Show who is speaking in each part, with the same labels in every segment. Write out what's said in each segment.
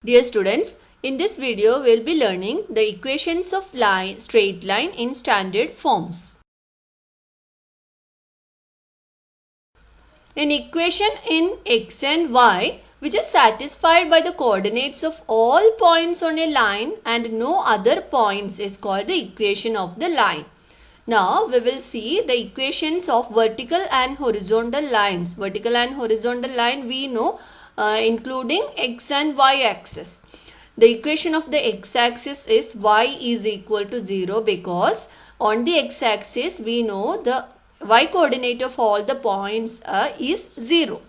Speaker 1: Dear students, in this video we will be learning the equations of straight line in standard forms. An equation in x and y which is satisfied by the coordinates of all points on a line and no other points is called the equation of the line. Now we will see the equations of vertical and horizontal lines. Vertical and horizontal line we know including x and y axis. The equation of the x-axis is y is equal to 0 because on the x-axis we know the y coordinate of all the points is 0.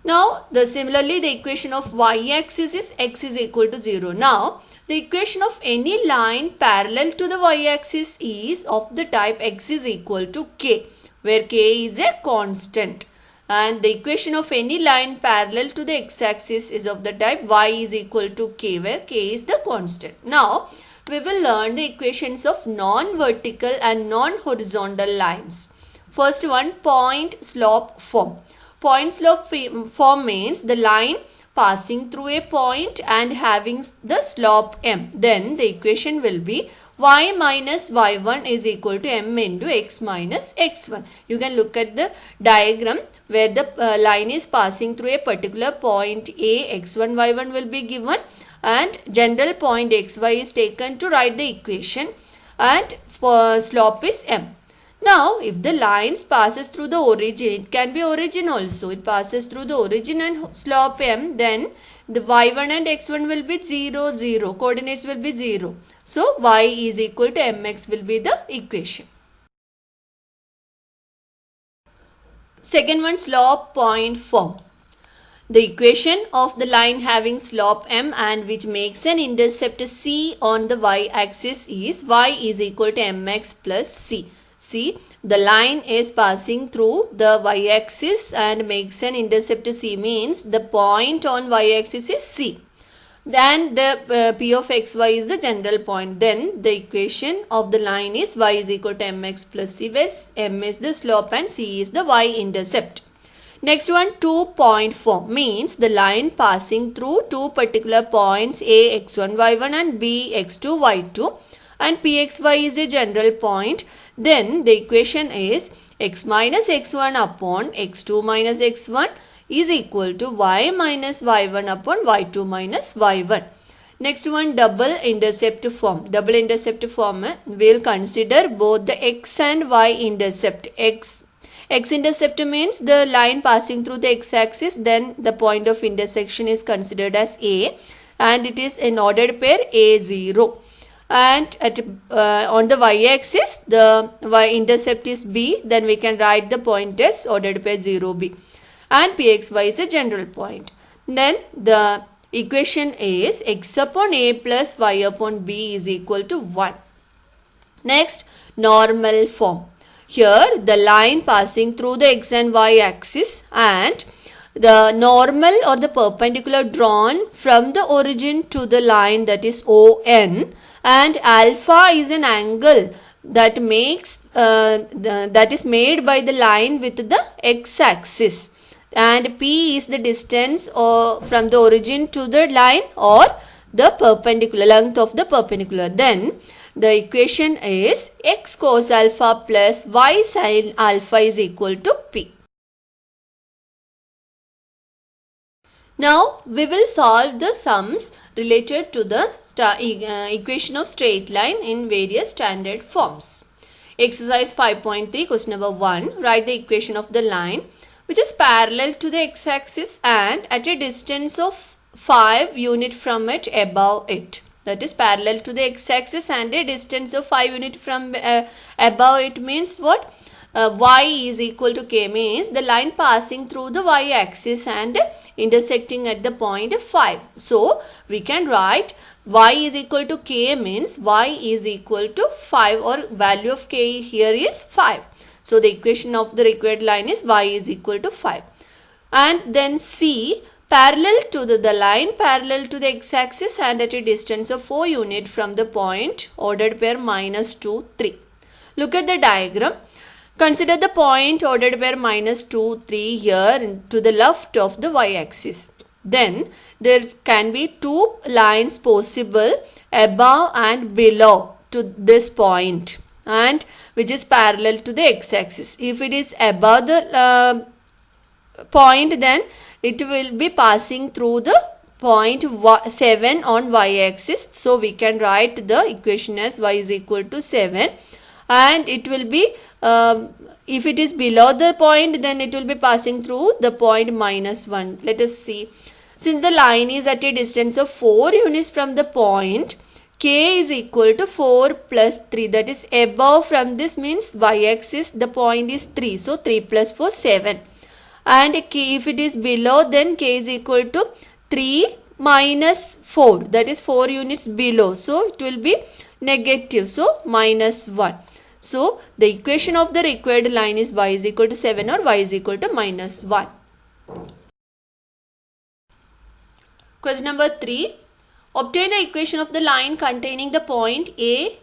Speaker 1: Now similarly the equation of y-axis is x is equal to 0. Now the equation of any line parallel to the y-axis is of the type x is equal to k, where k is a constant. And the equation of any line parallel to the x-axis is of the type y is equal to k, where k is the constant. Now we will learn the equations of non-vertical and non-horizontal lines. First one, point slope form. Point slope form means the line passing through a point and having the slope m. Then the equation will be y minus y1 is equal to m into x minus x1. You can look at the diagram where the line is passing through a particular point a, x1, y1 will be given and general point xy is taken to write the equation and slope is m. Now, if the lines passes through the origin, it can be origin also. It passes through the origin and slope m, then the y1 and x1 will be 0, 0. Coordinates will be 0. So, y is equal to mx will be the equation. Second one, slope point form. The equation of the line having slope m and which makes an intercept c on the y-axis is y is equal to mx plus c. See, the line is passing through the y-axis and makes an intercept c, means the point on y-axis is c. Then the p of xy is the general point. Then the equation of the line is y is equal to mx plus c, where m is the slope and c is the y-intercept. Next one, 2-point form means the line passing through two particular points a, x1, y1 and b, x2, y2 and pxy is a general point. Then the equation is x minus x1 upon x2 minus x1 is equal to y minus y1 upon y2 minus y1. Next one, double intercept form. Double intercept form we will consider both the x and y intercept. X-intercept means the line passing through the x-axis, then the point of intersection is considered as A and it is an ordered pair A0. And on the y-axis the y-intercept is B, then we can write the point as ordered pair 0B. And pxy is a general point. Then the equation is x upon a plus y upon b is equal to 1. Next, normal form. Here the line passing through the x and y axis and the normal or the perpendicular drawn from the origin to the line, that is ON, and alpha is an angle that is made by the line with the x-axis, and p is the distance from the origin to the line or the perpendicular length of the perpendicular. Then the equation is x cos alpha plus y sin alpha is equal to p. Now we will solve the sums related to the equation of straight line in various standard forms. Exercise 5.3, question number 1. Write the equation of the line which is parallel to the x-axis and at a distance of 5 unit from it above it. That is parallel to the x-axis and a distance of 5 unit from above it means what? Y is equal to k means the line passing through the y-axis and intersecting at the point 5. So we can write y is equal to k means y is equal to 5, or value of k here is 5. So the equation of the required line is y is equal to 5. And then C, parallel to the line parallel to the x-axis and at a distance of 4 unit from the point ordered pair minus 2, 3. Look at the diagram. Consider the point ordered pair minus 2, 3 here to the left of the y-axis. then there can be two lines possible above and below to this point, and which is parallel to the x-axis. If it is above the point, then it will be passing through the point 7 on y-axis. So we can write the equation as y is equal to 7, and it will be if it is below the point, then it will be passing through the point -1. Let us see. Since the line is at a distance of 4 units from the point, k is equal to 4 plus 3. That is above from this means y-axis the point is 3. So 3 plus 4 7. And k, if it is below, then k is equal to 3 minus 4. That is 4 units below. So it will be negative. So -1. So the equation of the required line is y is equal to 7 or y is equal to -1. Question number 3. Obtain the equation of the line containing the point A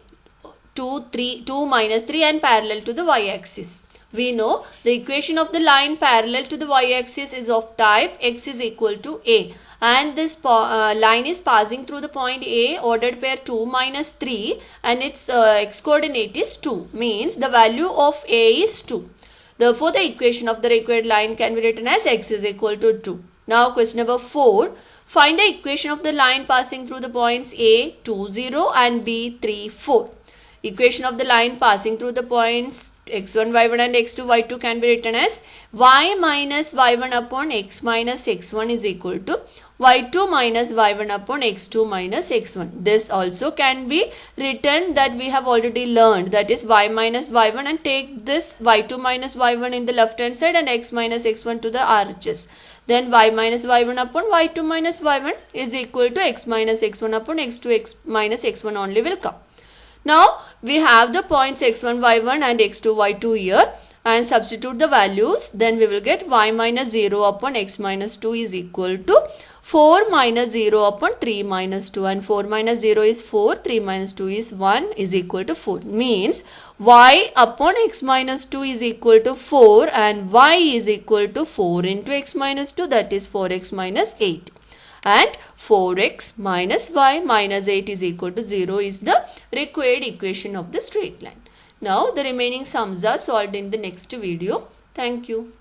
Speaker 1: 2, 3 and parallel to the y-axis. We know the equation of the line parallel to the y-axis is of type x is equal to a, and this line is passing through the point A, ordered pair 2 minus 3, and its x coordinate is 2, means the value of A is 2. Therefore, the equation of the required line can be written as x is equal to 2. Now question number 4. Find the equation of the line passing through the points A 2, 0 and B 3, 4. Equation of the line passing through the points x1, y1 and x2, y2 can be written as y minus y1 upon x minus x1 is equal to y2 minus y1 upon x2 minus x1. This also can be written that we have already learned, that is y minus y1, and take this y2 minus y1 in the left hand side and x minus x1 to the RHS. Then y minus y1 upon y2 minus y1 is equal to x minus x1 upon x2 x minus x1 only will come. Now we have the points x1, y1 and x2, y2 here, and substitute the values. Then we will get y minus 0 upon x minus 2 is equal to 4 minus 0 upon 3 minus 2, and 4 minus 0 is 4, 3 minus 2 is 1 is equal to 4. Means y upon x minus 2 is equal to 4 and y is equal to 4 into x minus 2, that is 4x minus 8. And 4x minus y minus 8 is equal to 0 is the required equation of the straight line. Now the remaining sums are solved in the next video. Thank you.